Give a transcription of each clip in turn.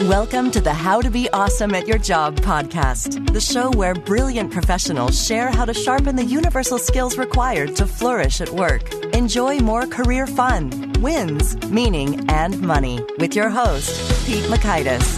Welcome to the How to Be Awesome at Your Job podcast, the show where brilliant professionals share how to sharpen the universal skills required to flourish at work. Enjoy more career fun, wins, meaning, and money with your host, Pete Makaitis.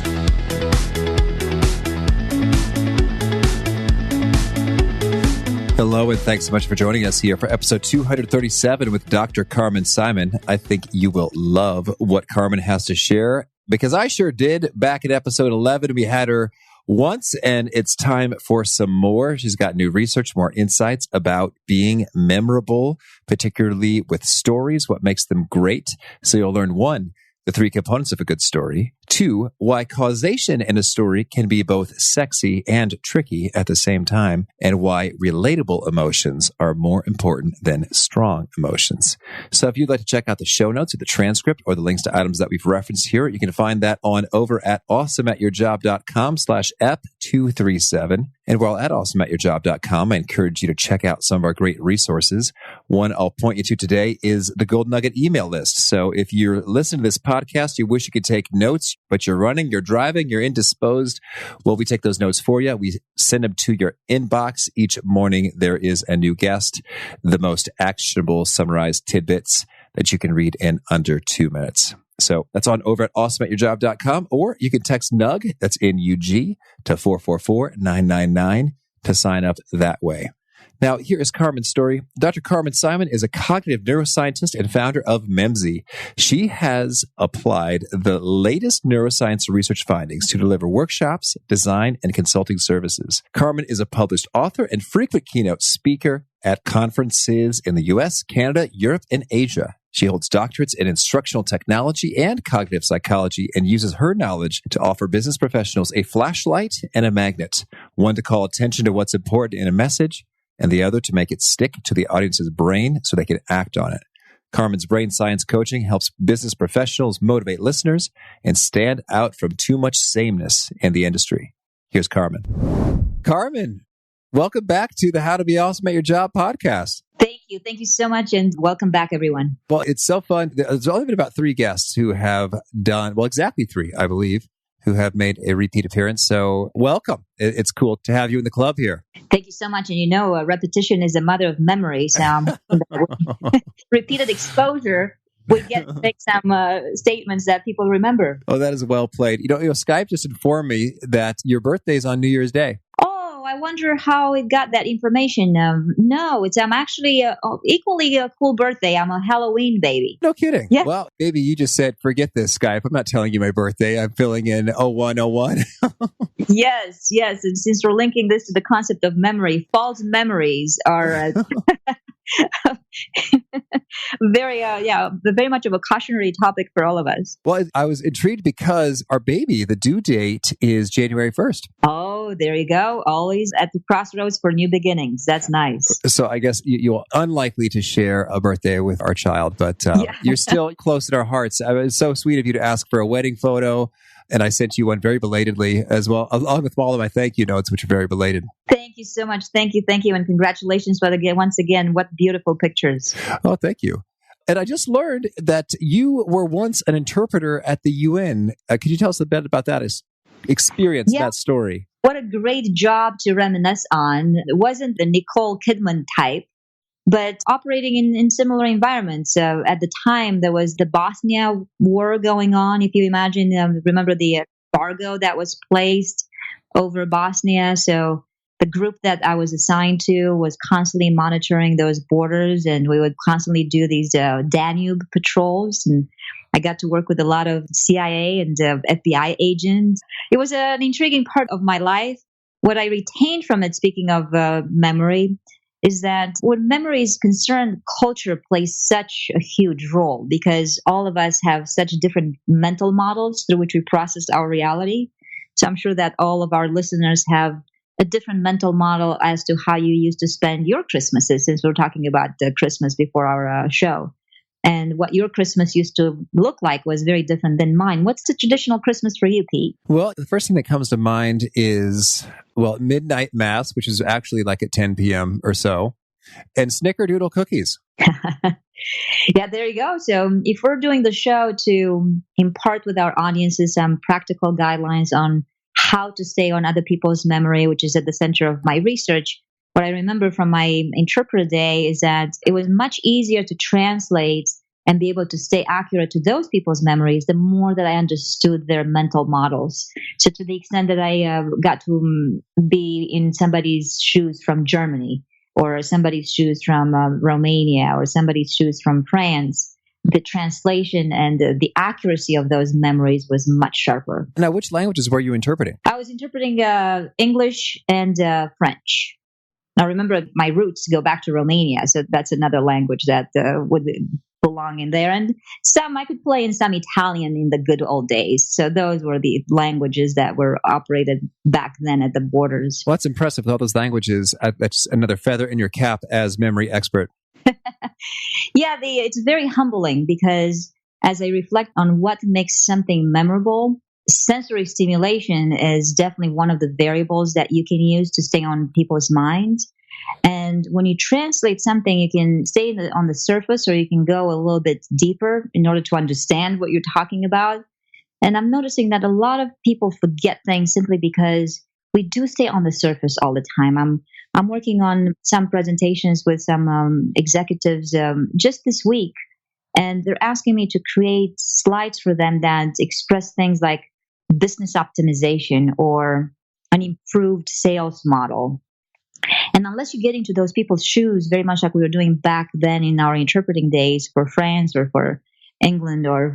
Hello, and thanks so much for joining us here for episode 237 with Dr. Carmen Simon. I think you will love what Carmen has to share, because I sure did. Back in episode 11, we had her once, and it's time for some more. She's got new research, more insights about being memorable, particularly with stories, what makes them great. So you'll learn, one, the three components of a good story. Two, why causation in a story can be both sexy and tricky at the same time, and why relatable emotions are more important than strong emotions. So if you'd like to check out the show notes or the transcript or the links to items that we've referenced here, you can find that on over at awesomeatyourjob.com/ep237. And while at awesomeatyourjob.com, I encourage you to check out some of our great resources. One I'll point you to today is the Gold Nugget email list. So if you're listening to this podcast, you wish you could take notes, but you're running, you're driving, you're indisposed, well, we take those notes for you. We send them to your inbox. Each morning, there is a new guest, the most actionable summarized tidbits that you can read in under 2 minutes. So that's on over at awesomeatyourjob.com, or you can text NUG, that's N-U-G, to 444-999 to sign up that way. Now, here is Carmen's story. Dr. Carmen Simon is a cognitive neuroscientist and founder of Memzy. She has applied the latest neuroscience research findings to deliver workshops, design, and consulting services. Carmen is a published author and frequent keynote speaker at conferences in the U.S., Canada, Europe, and Asia. She holds doctorates in instructional technology and cognitive psychology and uses her knowledge to offer business professionals a flashlight and a magnet, one to call attention to what's important in a message, and the other to make it stick to the audience's brain so they can act on it. Carmen's brain science coaching helps business professionals motivate listeners and stand out from too much sameness in the industry. Here's Carmen. Carmen, welcome back to the How to Be Awesome at Your Job podcast. Thank you. Thank you so much, and welcome back, everyone. Well, it's so fun. There's only been about 3 guests who have done, well, exactly 3, I believe, who have made a repeat appearance. So welcome. It's cool to have you in the club here. Thank you so much. And you know, repetition is the mother of memory. So repeated exposure, we get to make some statements that people remember. Oh, that is well played. You know, Skype just informed me that your birthday is on New Year's Day. I wonder how it got that information. No, I'm actually equally a cool birthday. I'm a Halloween baby. No kidding. Yeah. Well, baby, you just said, forget this, Skype. I'm not telling you my birthday. I'm filling in 0101. Yes. And since we're linking this to the concept of memory, false memories are very much of a cautionary topic for all of us. Well, I was intrigued because our baby, the due date is January 1st. Oh, there you go. Always at the crossroads for new beginnings. That's nice. So I guess you're unlikely to share a birthday with our child, but you're still close in our hearts. It was so sweet of you to ask for a wedding photo, and I sent you one very belatedly as well, along with all of my thank you notes, which are very belated. Thank you so much. Thank you. And congratulations once again. What beautiful pictures. Oh, thank you. And I just learned that you were once an interpreter at the UN. Could you tell us a bit about that experience, that story? What a great job to reminisce on. It wasn't the Nicole Kidman type, but operating in similar environments. At the time, there was the Bosnia war going on. If you imagine, remember the embargo that was placed over Bosnia. So the group that I was assigned to was constantly monitoring those borders, and we would constantly do these Danube patrols. And I got to work with a lot of CIA and FBI agents. It was an intriguing part of my life. What I retained from it, speaking of memory, is that when memory is concerned, culture plays such a huge role because all of us have such different mental models through which we process our reality. So I'm sure that all of our listeners have a different mental model as to how you used to spend your Christmases, since we're talking about Christmas before our show. And what your Christmas used to look like was very different than mine. What's the traditional Christmas for you, Pete? Well, the first thing that comes to mind is, midnight mass, which is actually like at 10 p.m. or so, and snickerdoodle cookies. Yeah, there you go. So if we're doing the show to impart with our audiences some practical guidelines on how to stay on other people's memory, which is at the center of my research, what I remember from my interpreter day is that it was much easier to translate and be able to stay accurate to those people's memories the more that I understood their mental models. So to the extent that I got to be in somebody's shoes from Germany, or somebody's shoes from Romania, or somebody's shoes from France, the translation and the accuracy of those memories was much sharper. Now, which languages were you interpreting? I was interpreting English and French. Now, remember, my roots go back to Romania, so that's another language that would belong in there. And some I could play in some Italian in the good old days. So those were the languages that were operated back then at the borders. Well, that's impressive with all those languages. That's another feather in your cap as memory expert. Yeah, it's very humbling because as I reflect on what makes something memorable, sensory stimulation is definitely one of the variables that you can use to stay on people's minds. And when you translate something, you can stay on the surface or you can go a little bit deeper in order to understand what you're talking about. And I'm noticing that a lot of people forget things simply because we do stay on the surface all the time. I'm working on some presentations with some executives just this week, and they're asking me to create slides for them that express things like business optimization or an improved sales model. And unless you get into those people's shoes, very much like we were doing back then in our interpreting days for France or for England or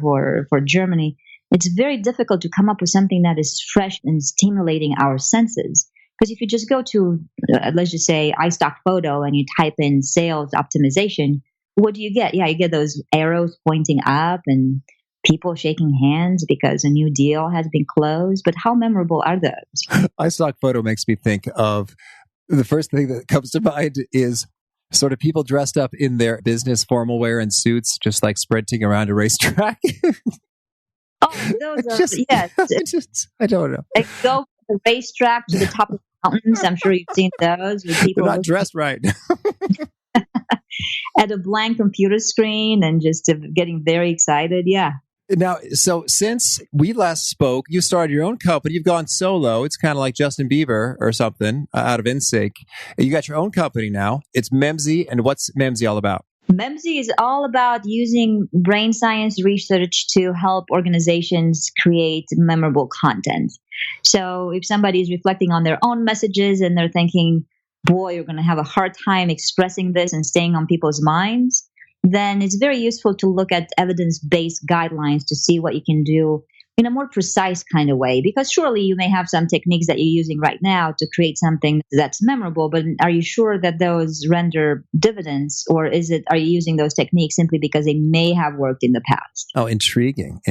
for Germany, it's very difficult to come up with something that is fresh and stimulating our senses. Because if you just go to, let's just say, iStock Photo and you type in sales optimization, what do you get? Yeah, you get those arrows pointing up and people shaking hands because a new deal has been closed. But how memorable are those? iStock Photo makes me think of the first thing that comes to mind is sort of people dressed up in their business formal wear and suits, just like sprinting around a racetrack. Oh, those are, yes. I don't know. Like go from the racetrack to the top of the mountains. I'm sure you've seen those. With people They're not dressed right. At a blank computer screen and just getting very excited. Yeah. Now, so since we last spoke, you started your own company. You've gone solo. It's kind of like Justin Bieber or something out of NSYNC. You got your own company now. It's Memzy. And what's Memzy all about? Memzy is all about using brain science research to help organizations create memorable content. So if somebody is reflecting on their own messages and they're thinking, boy, you're going to have a hard time expressing this and staying on people's minds, then it's very useful to look at evidence-based guidelines to see what you can do in a more precise kind of way. Because surely you may have some techniques that you're using right now to create something that's memorable, but are you sure that those render dividends, or are you using those techniques simply because they may have worked in the past? Oh, intriguing.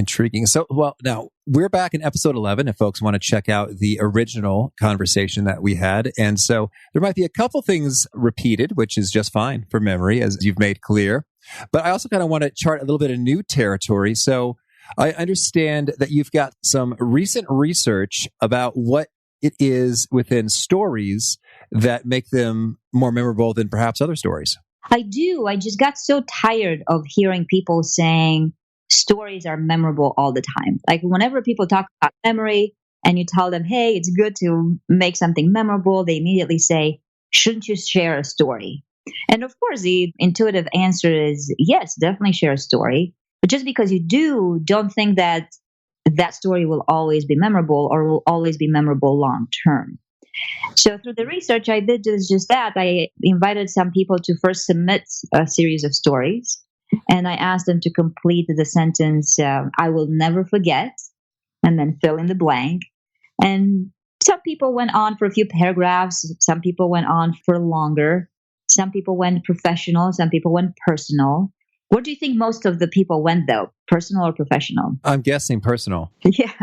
So, well, now we're back in episode 11 if folks want to check out the original conversation that we had. And so there might be a couple things repeated, which is just fine for memory, as you've made clear. But I also kind of want to chart a little bit of new territory. So I understand that you've got some recent research about what it is within stories that make them more memorable than perhaps other stories. I do. I just got so tired of hearing people saying stories are memorable all the time. Like whenever people talk about memory and you tell them, hey, it's good to make something memorable, they immediately say, shouldn't you share a story? And of course, the intuitive answer is yes, definitely share a story. But just because you do, don't think that that story will always be memorable or will always be memorable long term. So through the research I did just that. I invited some people to first submit a series of stories. And I asked them to complete the sentence, I will never forget, and then fill in the blank. And some people went on for a few paragraphs. Some people went on for longer. Some people went professional. Some people went personal. Where do you think most of the people went, though? Personal or professional? I'm guessing personal. Yeah.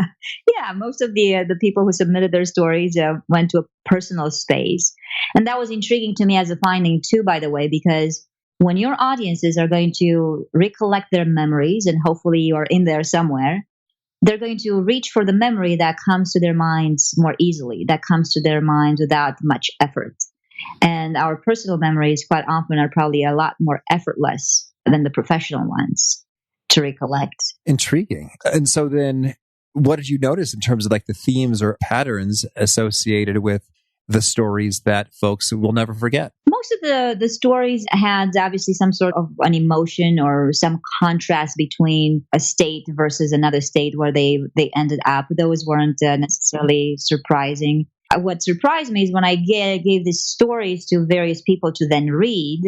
Most of the people who submitted their stories went to a personal space. And that was intriguing to me as a finding, too, by the way, because when your audiences are going to recollect their memories, and hopefully you are in there somewhere, they're going to reach for the memory that comes to their minds more easily, that comes to their minds without much effort. And our personal memories quite often are probably a lot more effortless than the professional ones to recollect. Intriguing. And so then what did you notice in terms of like the themes or patterns associated with the stories that folks will never forget? Most of the stories had obviously some sort of an emotion or some contrast between a state versus another state where they ended up. Those weren't necessarily surprising. What surprised me is when I gave these stories to various people to then read,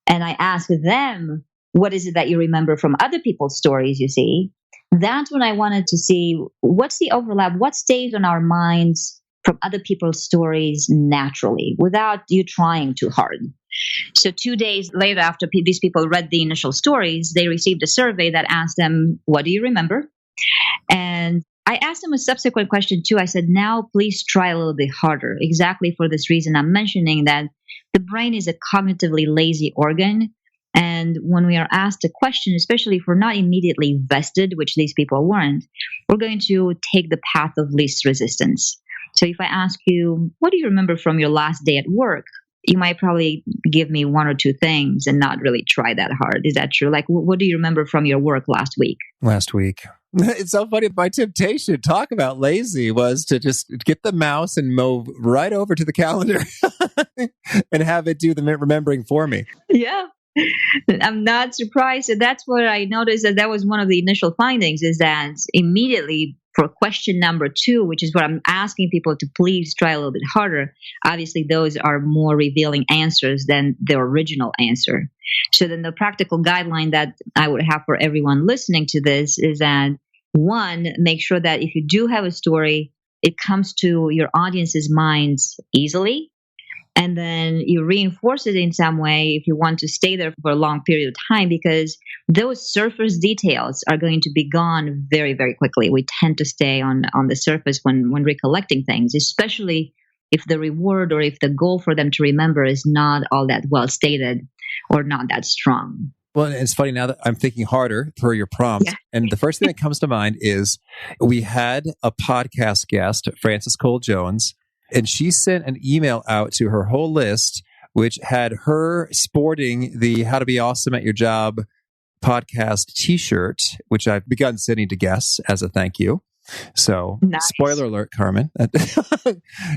and I asked them, what is it that you remember from other people's stories, you see? That's when I wanted to see what's the overlap, what stays on our minds from other people's stories naturally without you trying too hard. So 2 days later, after these people read the initial stories, they received a survey that asked them, what do you remember? And I asked them a subsequent question too. I said, now please try a little bit harder, exactly for this reason I'm mentioning, that the brain is a cognitively lazy organ. And when we are asked a question, especially if we're not immediately vested, which these people weren't, we're going to take the path of least resistance. So if I ask you, what do you remember from your last day at work? You might probably give me one or two things and not really try that hard. Is that true? Like, what do you remember from your work last week? Last week. It's so funny. My temptation, talk about lazy, was to just get the mouse and move right over to the calendar and have it do the remembering for me. Yeah. I'm not surprised. And that's what I noticed, that was one of the initial findings, is that immediately for question number 2, which is what I'm asking people to please try a little bit harder, obviously those are more revealing answers than the original answer. So then the practical guideline that I would have for everyone listening to this is that, 1, make sure that if you do have a story, it comes to your audience's minds easily. And then you reinforce it in some way if you want to stay there for a long period of time, because those surface details are going to be gone very, very quickly. We tend to stay on the surface when recollecting things, especially if the reward or if the goal for them to remember is not all that well stated or not that strong. Well, it's funny now that I'm thinking harder per your prompt. Yeah. And the first thing that comes to mind is we had a podcast guest, Frances Cole Jones, and she sent an email out to her whole list, which had her sporting the How to Be Awesome at Your Job podcast t-shirt, which I've begun sending to guests as a thank you. So, nice. Spoiler alert, Carmen.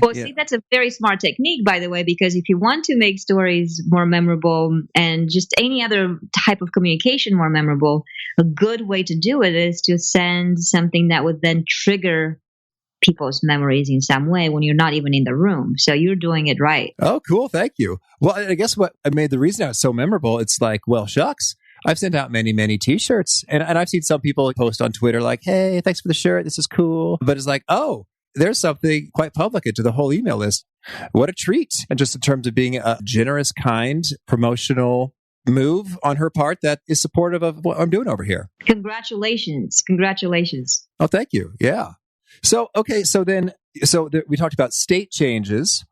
Well, see, that's a very smart technique, by the way, because if you want to make stories more memorable and just any other type of communication more memorable, a good way to do it is to send something that would then trigger people's memories in some way when you're not even in the room. So you're doing it right. Oh, cool. Thank you. Well, I guess what made the reason out so memorable, it's like, well, shucks. I've sent out many, many t-shirts, and I've seen some people post on Twitter like, hey, thanks for the shirt. This is cool. But it's like, oh, there's something quite public into the whole email list. What a treat. And just in terms of being a generous, kind, promotional move on her part that is supportive of what I'm doing over here. Congratulations. Congratulations. Oh, thank you. Yeah. So, okay. So we talked about state changes,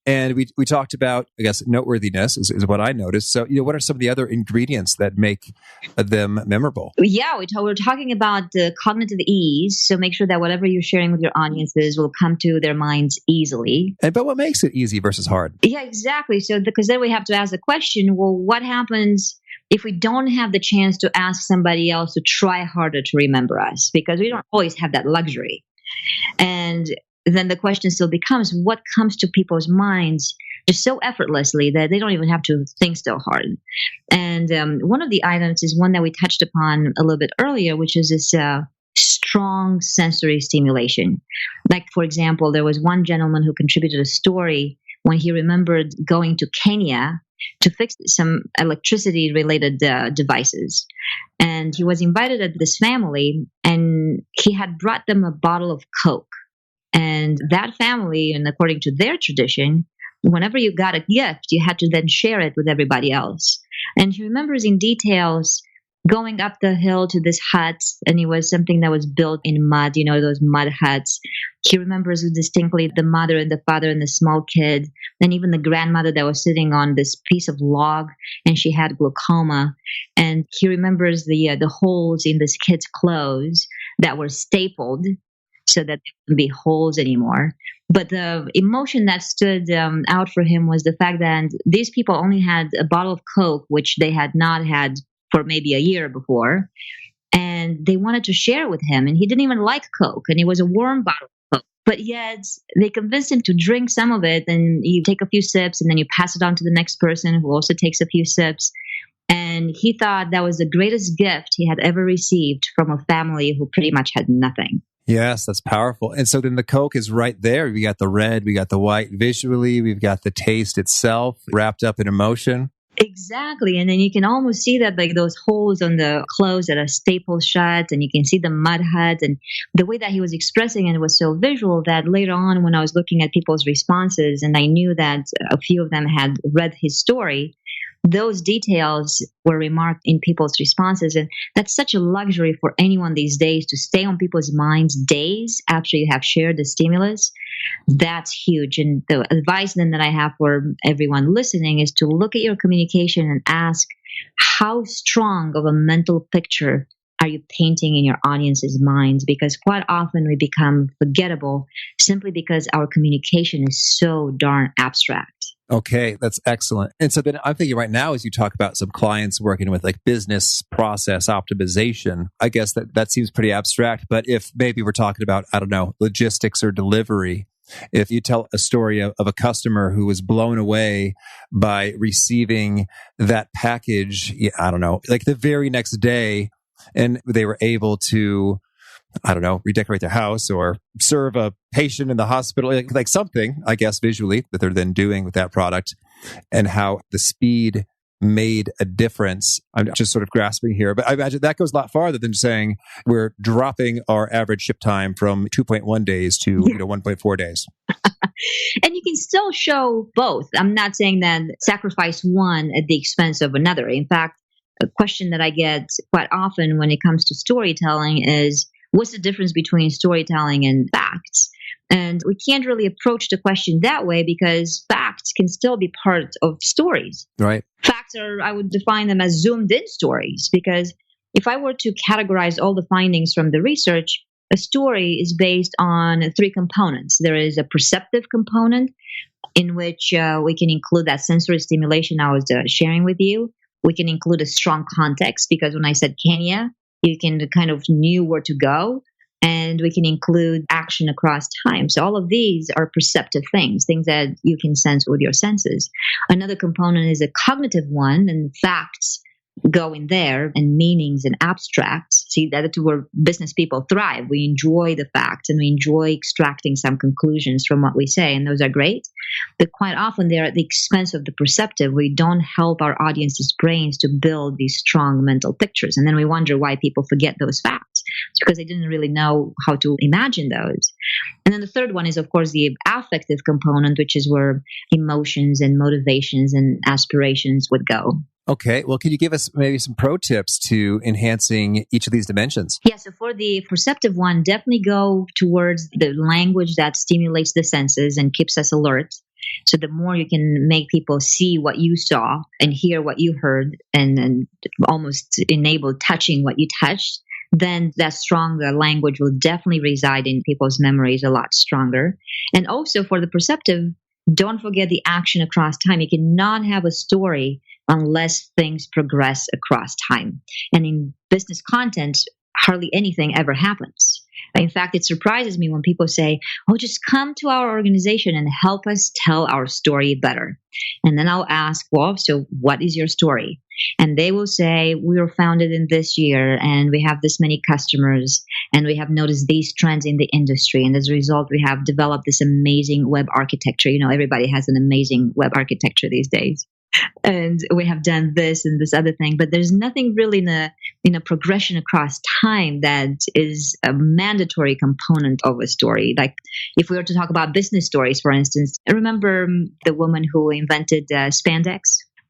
and we talked about, I guess, noteworthiness is what I noticed. So, what are some of the other ingredients that make them memorable? Yeah, we're talking about the cognitive ease. So make sure that whatever you're sharing with your audiences will come to their minds easily. But what makes it easy versus hard? Yeah, exactly. So because then we have to ask the question, well, what happens if we don't have the chance to ask somebody else to try harder to remember us? Because we don't always have that luxury. And then the question still becomes, what comes to people's minds just so effortlessly that they don't even have to think so hard? And one of the items is one that we touched upon a little bit earlier, which is this strong sensory stimulation. Like, for example, there was one gentleman who contributed a story when he remembered going to Kenya to fix some electricity-related devices. And he was invited at this family, and he had brought them a bottle of Coke. And that family, and according to their tradition, whenever you got a gift, you had to then share it with everybody else. And he remembers in details going up the hill to this hut, and it was something that was built in mud, those mud huts. He remembers distinctly the mother and the father and the small kid, and even the grandmother that was sitting on this piece of log, and she had glaucoma. And he remembers the holes in this kid's clothes that were stapled so that there wouldn't be holes anymore. But the emotion that stood out for him was the fact that these people only had a bottle of Coke, which they had not had for maybe a year before. And they wanted to share with him. And he didn't even like Coke. And it was a warm bottle of Coke. But yet they convinced him to drink some of it. And you take a few sips and then you pass it on to the next person who also takes a few sips. And he thought that was the greatest gift he had ever received from a family who pretty much had nothing. Yes, that's powerful. And so then the Coke is right there. We got the red, we got the white visually, we've got the taste itself wrapped up in emotion. Exactly. And then you can almost see that, like those holes on the clothes that are stapled shut, and you can see the mud hut. And the way that he was expressing it was so visual that later on, when I was looking at people's responses and I knew that a few of them had read his story, those details were remarked in people's responses. And that's such a luxury for anyone these days, to stay on people's minds days after you have shared the stimulus. That's huge. And the advice then that I have for everyone listening is to look at your communication and ask, how strong of a mental picture are you painting in your audience's minds? Because quite often we become forgettable simply because our communication is so darn abstract. Okay, that's excellent. And so then I'm thinking right now, as you talk about some clients working with like business process optimization, I guess that seems pretty abstract. But if maybe we're talking about, I don't know, logistics or delivery, if you tell a story of a customer who was blown away by receiving that package, I don't know, like the very next day, and they were able to, I don't know, redecorate their house or serve a patient in the hospital, like something, I guess, visually that they're then doing with that product, and how the speed made a difference. I'm just sort of grasping here, but I imagine that goes a lot farther than saying we're dropping our average ship time from 2.1 days to 1.4 days. And you can still show both. I'm not saying that sacrifice one at the expense of another. In fact, a question that I get quite often when it comes to storytelling is, what's the difference between storytelling and facts? And we can't really approach the question that way, because facts can still be part of stories. Right. Facts are, I would define them as zoomed in stories, because if I were to categorize all the findings from the research, a story is based on three components. There is a perceptive component, in which we can include that sensory stimulation I was sharing with you. We can include a strong context, because when I said Kenya, you can kind of knew where to go. And we can include action across time. So all of these are perceptive things that you can sense with your senses. Another component is a cognitive one, and facts go in there, and meanings and abstracts. See, that's where business people thrive. We enjoy the facts and we enjoy extracting some conclusions from what we say, and those are great. But quite often they're at the expense of the perceptive. We don't help our audience's brains to build these strong mental pictures. And then we wonder why people forget those facts. It's because they didn't really know how to imagine those. And then the third one is, of course, the affective component, which is where emotions and motivations and aspirations would go. Okay. Well, can you give us maybe some pro tips to enhancing each of these dimensions? Yeah. So for the perceptive one, definitely go towards the language that stimulates the senses and keeps us alert. So the more you can make people see what you saw and hear what you heard, and almost enable touching what you touched, then that stronger language will definitely reside in people's memories a lot stronger. And also for the perceptive, don't forget the action across time. You cannot have a story unless things progress across time. And in business content, hardly anything ever happens. In fact, it surprises me when people say, oh, just come to our organization and help us tell our story better. And then I'll ask, well, so what is your story? And they will say, we were founded in this year and we have this many customers and we have noticed these trends in the industry. And as a result, we have developed this amazing web architecture. You know, everybody has an amazing web architecture these days. And we have done this and this other thing, but there's nothing really in a progression across time that is a mandatory component of a story. Like if we were to talk about business stories, for instance, I remember the woman who invented spandex.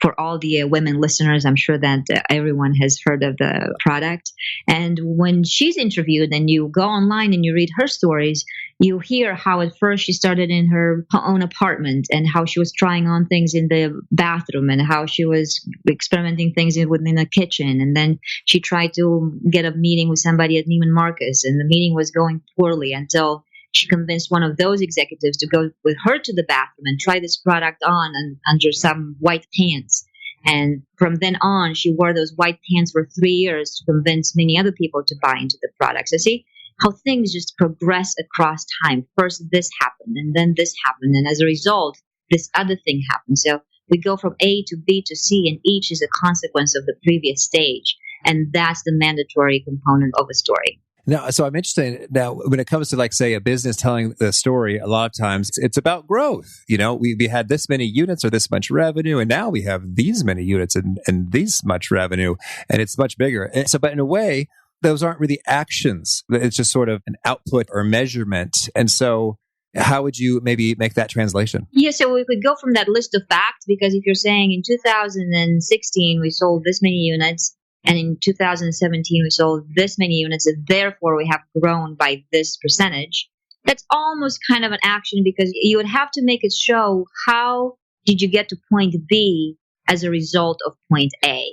For all the women listeners, I'm sure that everyone has heard of the product. And when she's interviewed and you go online and you read her stories, you hear how at first she started in her own apartment and how she was trying on things in the bathroom and how she was experimenting things within the kitchen. And then she tried to get a meeting with somebody at Neiman Marcus, and the meeting was going poorly until she convinced one of those executives to go with her to the bathroom and try this product on and under some white pants. And from then on, she wore those white pants for 3 years to convince many other people to buy into the product. So see how things just progress across time. First, this happened, and then this happened. And as a result, this other thing happened. So we go from A to B to C, and each is a consequence of the previous stage. And that's the mandatory component of a story. Now, so I'm interested now when it comes to, like, say, a business telling the story, a lot of times it's about growth. You know, we had this many units or this much revenue, and now we have these many units and these much revenue, and it's much bigger. And so, but in a way, those aren't really actions. It's just sort of an output or measurement. And so how would you maybe make that translation? Yeah, so we could go from that list of facts, because if you're saying in 2016 we sold this many units, and in 2017 we sold this many units, and therefore we have grown by this percentage, that's almost kind of an action, because you would have to make it show how did you get to point B as a result of point A.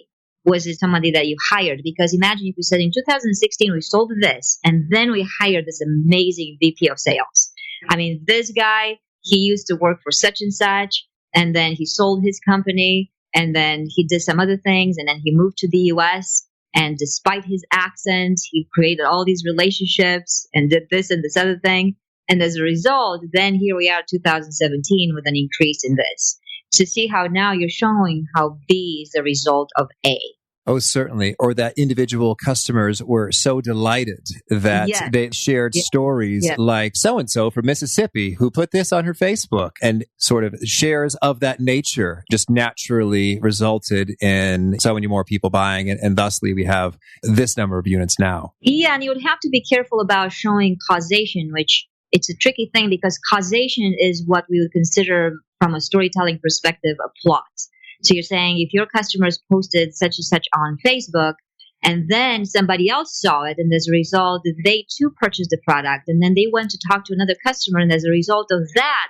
Was it somebody that you hired? Because imagine if you said in 2016 we sold this, and then we hired this amazing VP of sales. I mean, this guy, he used to work for such and such, and then he sold his company, and then he did some other things, and then he moved to the US. And despite his accent, he created all these relationships and did this and this other thing. And as a result, then here we are 2017 with an increase in this. To see how now you're showing how B is the result of A. Oh, certainly. Or that individual customers were so delighted that they shared stories like so-and-so from Mississippi who put this on her Facebook, and sort of shares of that nature just naturally resulted in so many more people buying it. And thusly, we have this number of units now. Yeah, and you would have to be careful about showing causation, which it's a tricky thing, because causation is what we would consider from a storytelling perspective a plot. So you're saying if your customers posted such and such on Facebook, and then somebody else saw it, and as a result, they too purchased the product, and then they went to talk to another customer, and as a result of that,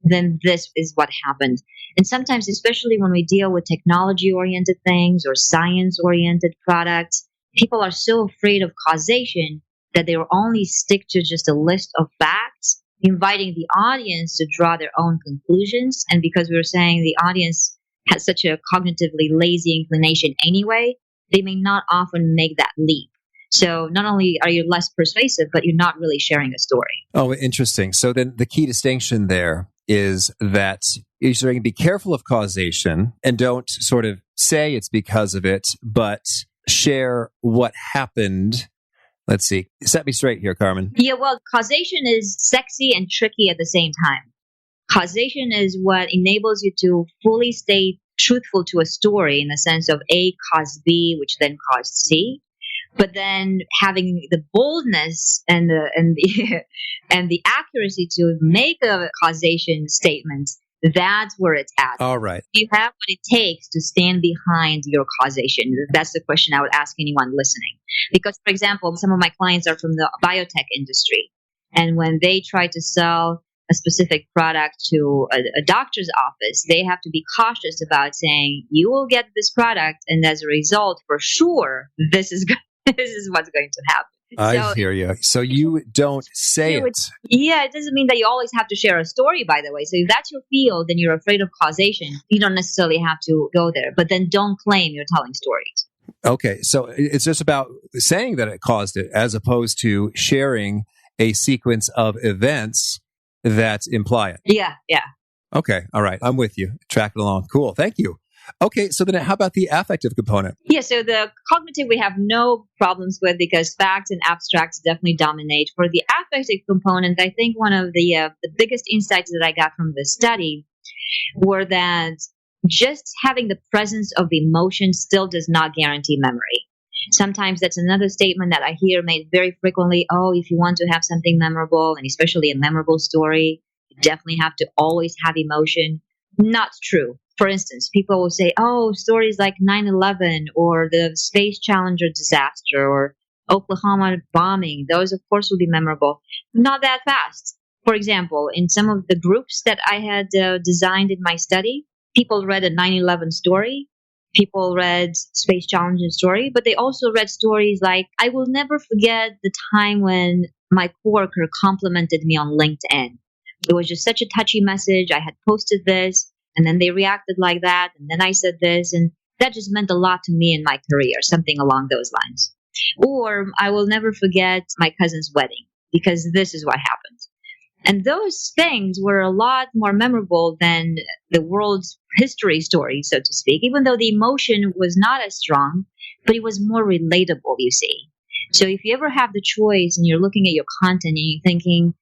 then this is what happened. And sometimes, especially when we deal with technology-oriented things or science-oriented products, people are so afraid of causation that they will only stick to just a list of facts, inviting the audience to draw their own conclusions. And because we were saying the audience has such a cognitively lazy inclination anyway, they may not often make that leap. So not only are you less persuasive, but you're not really sharing a story. Oh, interesting. So then the key distinction there is that you're saying be careful of causation and don't sort of say it's because of it, but share what happened. Let's see. Set me straight here, Carmen. Yeah, well, causation is sexy and tricky at the same time. Causation is what enables you to fully stay truthful to a story in the sense of A caused B, which then caused C. But then having the boldness and the accuracy to make a causation statement, that's where it's at. All right. You have what it takes to stand behind your causation. That's the question I would ask anyone listening. Because, for example, some of my clients are from the biotech industry. And when they try to sell a specific product to a doctor's office, they have to be cautious about saying, you will get this product, and as a result, for sure, this is what's going to happen. I hear you. So you don't say it. Yeah, it doesn't mean that you always have to share a story, by the way. So if that's your field and you're afraid of causation, you don't necessarily have to go there. But then don't claim you're telling stories. Okay, so it's just about saying that it caused it as opposed to sharing a sequence of events that imply it. Yeah. Okay, all right. I'm with you. Tracking along. Cool. Thank you. Okay, so then how about the affective component? Yeah, so the cognitive we have no problems with because facts and abstracts definitely dominate. For the affective component, I think one of the biggest insights that I got from the study were that just having the presence of emotion still does not guarantee memory. Sometimes that's another statement that I hear made very frequently. Oh, if you want to have something memorable, and especially a memorable story, you definitely have to always have emotion. Not true. For instance, people will say, oh, stories like 9/11 or the Space Challenger disaster or Oklahoma bombing, those, of course, will be memorable. Not that fast. For example, in some of the groups that I had designed in my study, people read a 9/11 story. People read Space Challenger story, but they also read stories like, I will never forget the time when my coworker complimented me on LinkedIn. It was just such a touchy message. I had posted this, and then they reacted like that, and then I said this, and that just meant a lot to me in my career, something along those lines. Or I will never forget my cousin's wedding because this is what happened. And those things were a lot more memorable than the world's history story, so to speak, even though the emotion was not as strong, but it was more relatable, you see. So if you ever have the choice and you're looking at your content and you're thinking,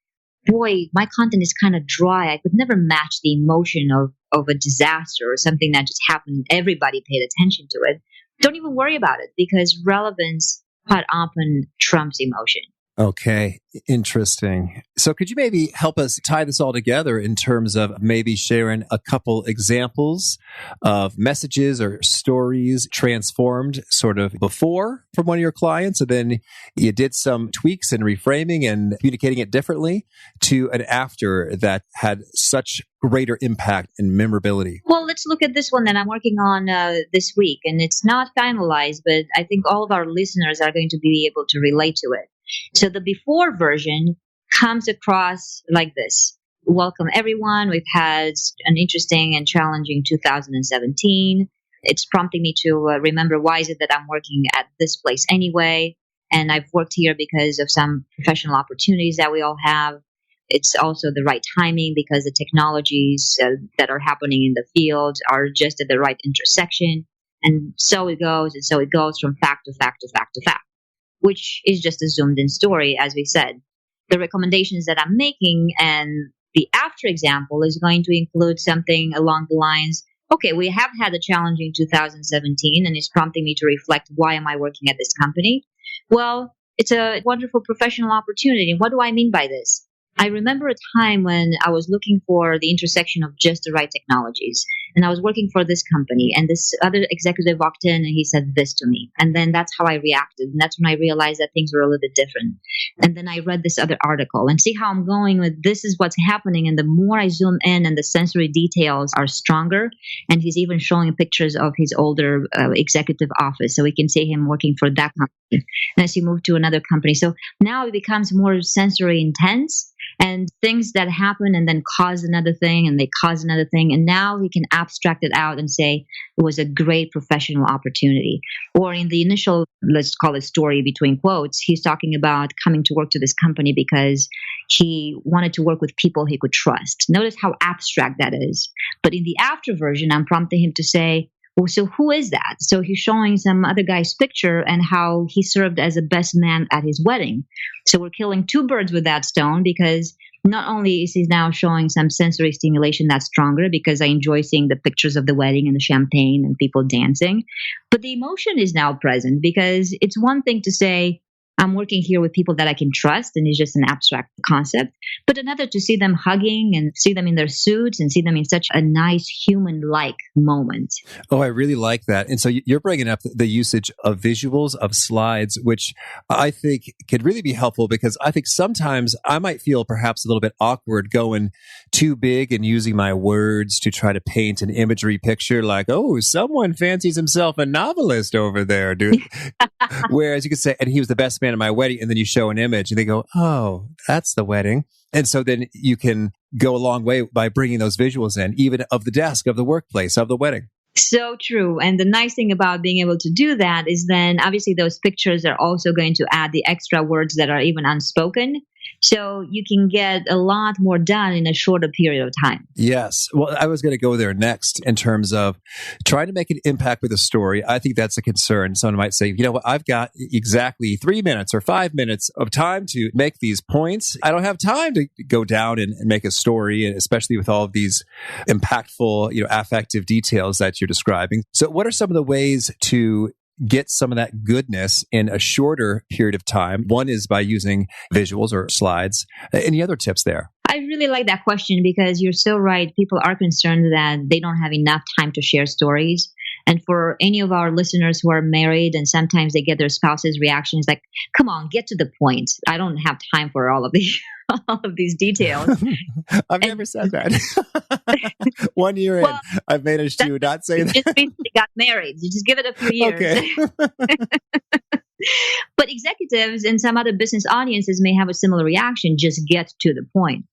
boy, my content is kind of dry, I could never match the emotion of a disaster or something that just happened, everybody paid attention to it, don't even worry about it because relevance quite often trumps emotion. Okay, interesting. So could you maybe help us tie this all together in terms of maybe sharing a couple examples of messages or stories transformed sort of before from one of your clients, and then you did some tweaks and reframing and communicating it differently to an after that had such greater impact and memorability? Well, let's look at this one that I'm working on this week, and it's not finalized, but I think all of our listeners are going to be able to relate to it. So the before version comes across like this. Welcome, everyone. We've had an interesting and challenging 2017. It's prompting me to remember why is it that I'm working at this place anyway. And I've worked here because of some professional opportunities that we all have. It's also the right timing because the technologies that are happening in the field are just at the right intersection. And so it goes, and so it goes from fact to fact to fact to fact, which is just a zoomed in story, as we said. The recommendations that I'm making and the after example is going to include something along the lines, okay, we have had a challenging 2017 and it's prompting me to reflect, why am I working at this company? Well, it's a wonderful professional opportunity. What do I mean by this? I remember a time when I was looking for the intersection of just the right technologies. And I was working for this company, and this other executive walked in and he said this to me. And then that's how I reacted. And that's when I realized that things were a little bit different. And then I read this other article and see how I'm going with this is what's happening. And the more I zoom in and the sensory details are stronger, and he's even showing pictures of his older executive office. So we can see him working for that company. And as he moved to another company. So now it becomes more sensory intense. And things that happen and then cause another thing and they cause another thing. And now he can abstract it out and say it was a great professional opportunity. Or in the initial, let's call it story between quotes, he's talking about coming to work to this company because he wanted to work with people he could trust. Notice how abstract that is. But in the after version, I'm prompting him to say, well, so who is that? So he's showing some other guy's picture and how he served as a best man at his wedding. So we're killing two birds with that stone because not only is he now showing some sensory stimulation that's stronger because I enjoy seeing the pictures of the wedding and the champagne and people dancing, but the emotion is now present because it's one thing to say, I'm working here with people that I can trust, and it's just an abstract concept. But another to see them hugging and see them in their suits and see them in such a nice human-like moment. Oh, I really like that. And so you're bringing up the usage of visuals, of slides, which I think could really be helpful because I think sometimes I might feel perhaps a little bit awkward going too big and using my words to try to paint an imagery picture like, oh, someone fancies himself a novelist over there, dude. Whereas you could say, and he was the best man at my wedding, and then you show an image and they go, oh, that's the wedding. And so then you can go a long way by bringing those visuals in, even of the desk, of the workplace, of the wedding. So true. And the nice thing about being able to do that is then obviously those pictures are also going to add the extra words that are even unspoken. So you can get a lot more done in a shorter period of time. Yes. Well, I was going to go there next in terms of trying to make an impact with a story. I think that's a concern. Someone might say, you know what, I've got exactly 3 minutes or 5 minutes of time to make these points. I don't have time to go down and make a story, and especially with all of these impactful, affective details that you're describing. So what are some of the ways to get some of that goodness in a shorter period of time? One is by using visuals or slides. Any other tips there? I really like that question because you're so right. People are concerned that they don't have enough time to share stories. And for any of our listeners who are married and sometimes they get their spouse's reactions like, come on, get to the point. I don't have time for all of these details. I've never said that. 1 year in, I've managed to not say that. You just recently got married. You just give it a few years. Okay. But executives and some other business audiences may have a similar reaction, just get to the point.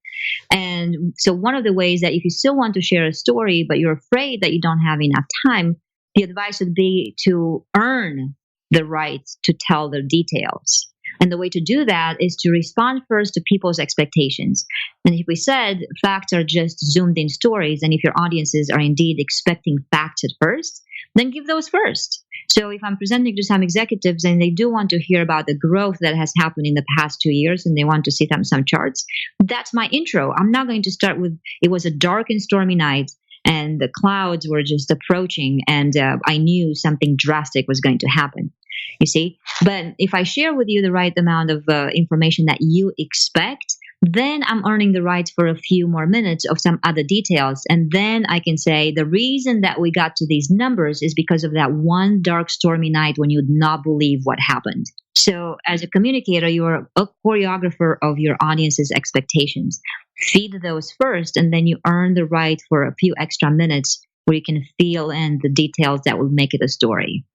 And so one of the ways that if you still want to share a story, but you're afraid that you don't have enough time, the advice would be to earn the right to tell the details. And the way to do that is to respond first to people's expectations. And if we said facts are just zoomed in stories, and if your audiences are indeed expecting facts at first, then give those first. So if I'm presenting to some executives and they do want to hear about the growth that has happened in the past 2 years and they want to see some charts, that's my intro. I'm not going to start with, it was a dark and stormy night and the clouds were just approaching and I knew something drastic was going to happen. You see? But if I share with you the right amount of information that you expect, then I'm earning the right for a few more minutes of some other details. And then I can say the reason that we got to these numbers is because of that one dark, stormy night when you would not believe what happened. So as a communicator, you're a choreographer of your audience's expectations. Feed those first, and then you earn the right for a few extra minutes where you can fill in the details that will make it a story.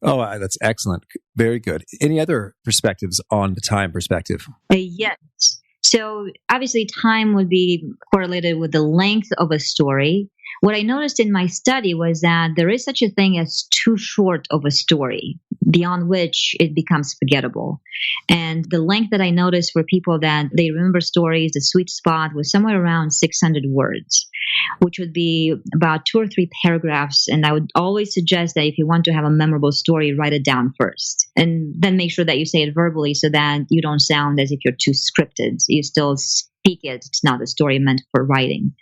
Oh, that's excellent. Very good. Any other perspectives on the time perspective? Yes. So obviously time would be correlated with the length of a story. What I noticed in my study was that there is such a thing as too short of a story, beyond which it becomes forgettable. And the length that I noticed for people that they remember stories, the sweet spot was somewhere around 600 words, which would be about 2 or 3 paragraphs. And I would always suggest that if you want to have a memorable story, write it down first. And then make sure that you say it verbally so that you don't sound as if you're too scripted. You still speak it. It's not a story meant for writing.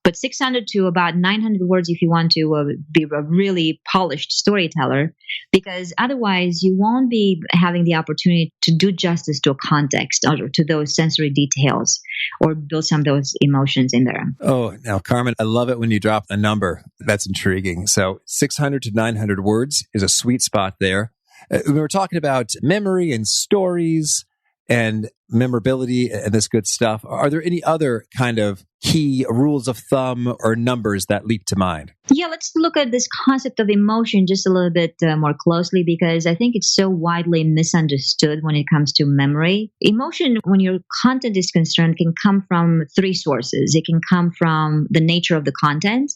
But 600 to about 900 words if you want to be a really polished storyteller, because otherwise you won't be having the opportunity to do justice to a context or to those sensory details or build some of those emotions in there. Oh, now, Carmen, I love it when you drop a number. That's intriguing. So 600 to 900 words is a sweet spot there. We were talking about memory and stories and memorability and this good stuff. Are there any other kind of key rules of thumb or numbers that leap to mind? Yeah, let's look at this concept of emotion just a little bit more closely, because I think it's so widely misunderstood when it comes to memory. Emotion, when your content is concerned, can come from 3 sources. It can come from the nature of the content,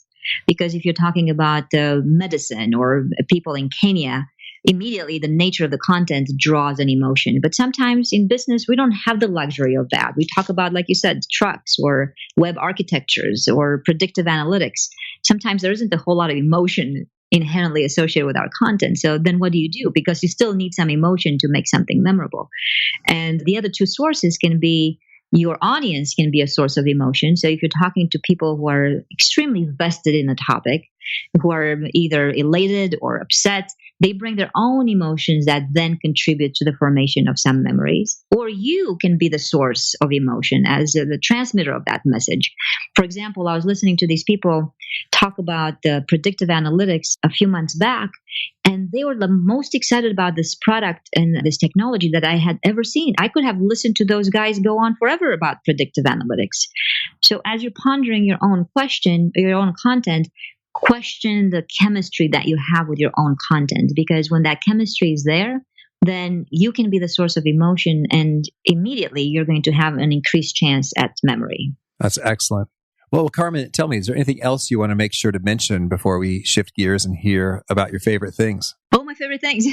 because if you're talking about medicine or people in Kenya, immediately the nature of the content draws an emotion. But sometimes in business, we don't have the luxury of that. We talk about, like you said, trucks or web architectures or predictive analytics. Sometimes there isn't a whole lot of emotion inherently associated with our content. So then what do you do? Because you still need some emotion to make something memorable. And the other 2 sources can be your audience can be a source of emotion. So if you're talking to people who are extremely vested in a topic, who are either elated or upset, they bring their own emotions that then contribute to the formation of some memories. Or you can be the source of emotion as the transmitter of that message. For example, I was listening to these people talk about the predictive analytics a few months back, and they were the most excited about this product and this technology that I had ever seen. I could have listened to those guys go on forever about predictive analytics. So as you're pondering your own question, your own content, question the chemistry that you have with your own content, because when that chemistry is there, then you can be the source of emotion and immediately you're going to have an increased chance at memory. That's excellent. Well, Carmen, tell me, is there anything else you want to make sure to mention before we shift gears and hear about your favorite things? Oh, my favorite things.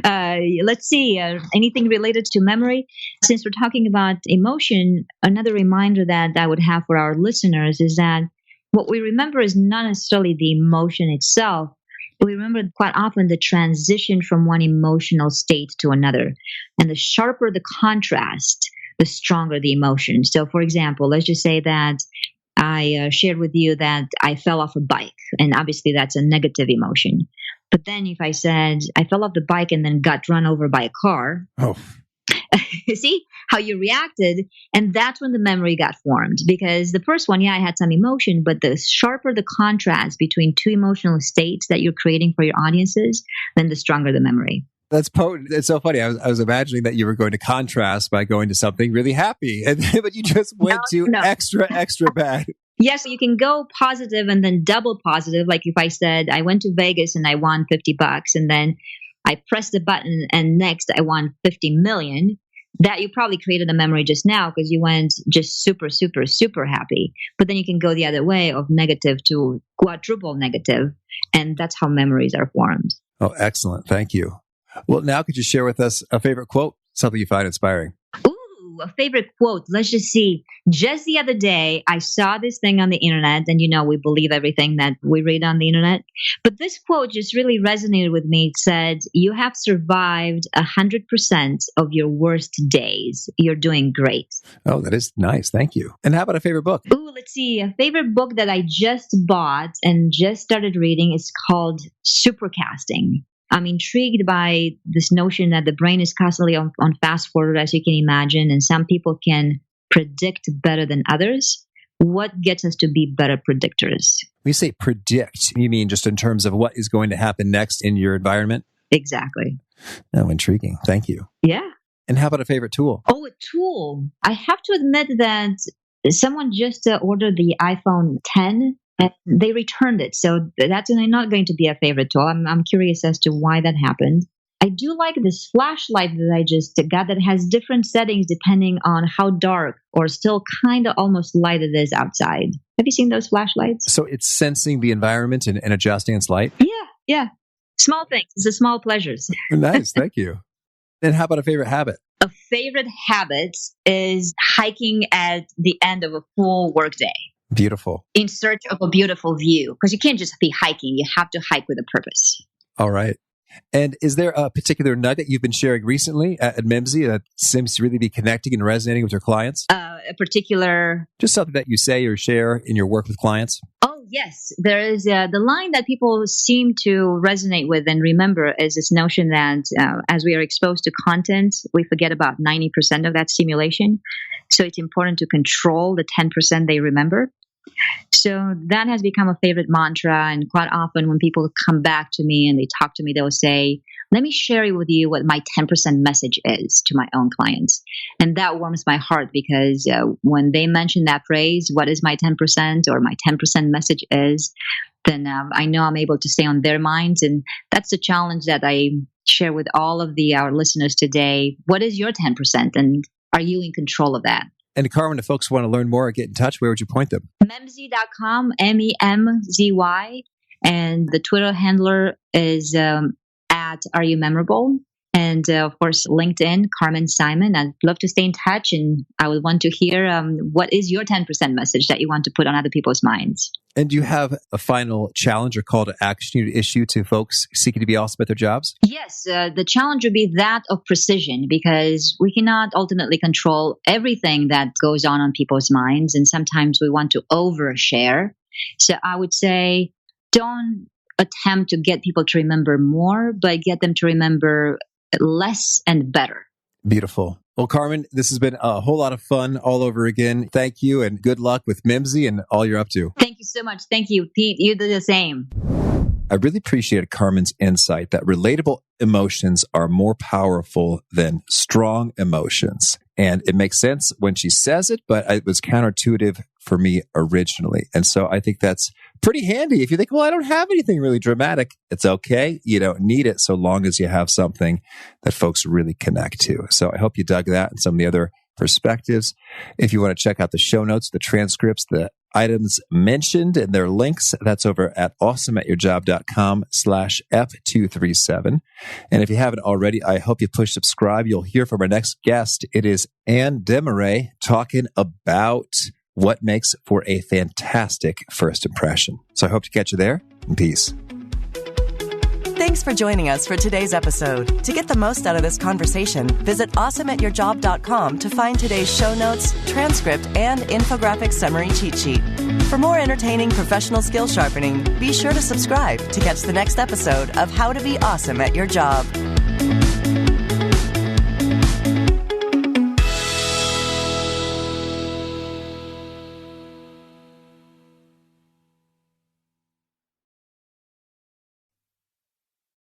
Let's see. Anything related to memory? Since we're talking about emotion, another reminder that I would have for our listeners is that what we remember is not necessarily the emotion itself. We remember quite often the transition from one emotional state to another. And the sharper the contrast, the stronger the emotion. So, for example, let's just say that I shared with you that I fell off a bike. And obviously that's a negative emotion. But then if I said I fell off the bike and then got run over by a car, see how you reacted, and that's when the memory got formed. Because the first one, I had some emotion, but the sharper the contrast between 2 emotional states that you're creating for your audiences, then the stronger the memory. That's potent. It's so funny. I was imagining that you were going to contrast by going to something really happy, but you just went extra bad. Yes, you can go positive and then double positive. Like if I said I went to Vegas and I won $50, and then I pressed the button and next I won 50 million. that you probably created a memory just now because you went just super, super, super happy. But then you can go the other way of negative to quadruple negative. And that's how memories are formed. Oh, excellent. Thank you. Well, now could you share with us a favorite quote, something you find inspiring? Ooh, a favorite quote. Let's just see. Just the other day, I saw this thing on the internet, and we believe everything that we read on the internet. But this quote just really resonated with me. It said, "You have survived 100% of your worst days. You're doing great." Oh, that is nice. Thank you. And how about a favorite book? Ooh, let's see. A favorite book that I just bought and just started reading is called Supercasting. I'm intrigued by this notion that the brain is constantly on fast forward, as you can imagine, and some people can predict better than others. What gets us to be better predictors? When you say predict, you mean just in terms of what is going to happen next in your environment? Exactly. Oh, intriguing. Thank you. Yeah. And how about a favorite tool? Oh, a tool. I have to admit that someone just ordered the iPhone 10. And they returned it. So that's not going to be a favorite tool. I'm curious as to why that happened. I do like this flashlight that I just got that has different settings depending on how dark or still kind of almost light it is outside. Have you seen those flashlights? So it's sensing the environment and adjusting its light? Yeah. Small things. It's the small pleasures. Nice. Thank you. And how about a favorite habit? A favorite habit is hiking at the end of a full workday. Beautiful. In search of a beautiful view, because you can't just be hiking. You have to hike with a purpose. All right. And is there a particular nugget you've been sharing recently at Memzy that seems to really be connecting and resonating with your clients? A particular... Just something that you say or share in your work with clients? Oh, yes. There is the line that people seem to resonate with and remember is this notion that as we are exposed to content, we forget about 90% of that stimulation. So it's important to control the 10% they remember. So that has become a favorite mantra. And quite often when people come back to me and they talk to me, they'll say, let me share with you what my 10% message is to my own clients. And that warms my heart because when they mention that phrase, what is my 10% or my 10% message is, then I know I'm able to stay on their minds. And that's the challenge that I share with all of our listeners today. What is your 10%? And are you in control of that? And Carmen, if folks want to learn more or get in touch, where would you point them? Memzy.com, MEMZY. And the Twitter handler is at Are You Memorable? And of course, LinkedIn, Carmen Simon. I'd love to stay in touch. And I would want to hear what is your 10% message that you want to put on other people's minds. And do you have a final challenge or call to action you'd issue to folks seeking to be awesome at their jobs? Yes, the challenge would be that of precision because we cannot ultimately control everything that goes on people's minds. And sometimes we want to overshare. So I would say don't attempt to get people to remember more, but get them to remember less and better. Beautiful. Well, Carmen, this has been a whole lot of fun all over again. Thank you and good luck with Memzy and all you're up to. Thank you so much. Thank you, Pete. You do the same. I really appreciated Carmen's insight that relatable emotions are more powerful than strong emotions. And it makes sense when she says it, but it was counterintuitive for me originally. And so I think that's pretty handy. If you think, well, I don't have anything really dramatic, it's okay. You don't need it so long as you have something that folks really connect to. So I hope you dug that and some of the other perspectives. If you want to check out the show notes, the transcripts, the items mentioned and their links, that's over at awesomeatyourjob.com/F237. And if you haven't already, I hope you push subscribe. You'll hear from our next guest. It is Anne Demaray talking about what makes for a fantastic first impression. So I hope to catch you there. Peace. Thanks for joining us for today's episode. To get the most out of this conversation, visit awesomeatyourjob.com to find today's show notes, transcript, and infographic summary cheat sheet. For more entertaining professional skill sharpening, be sure to subscribe to catch the next episode of How to Be Awesome at Your Job.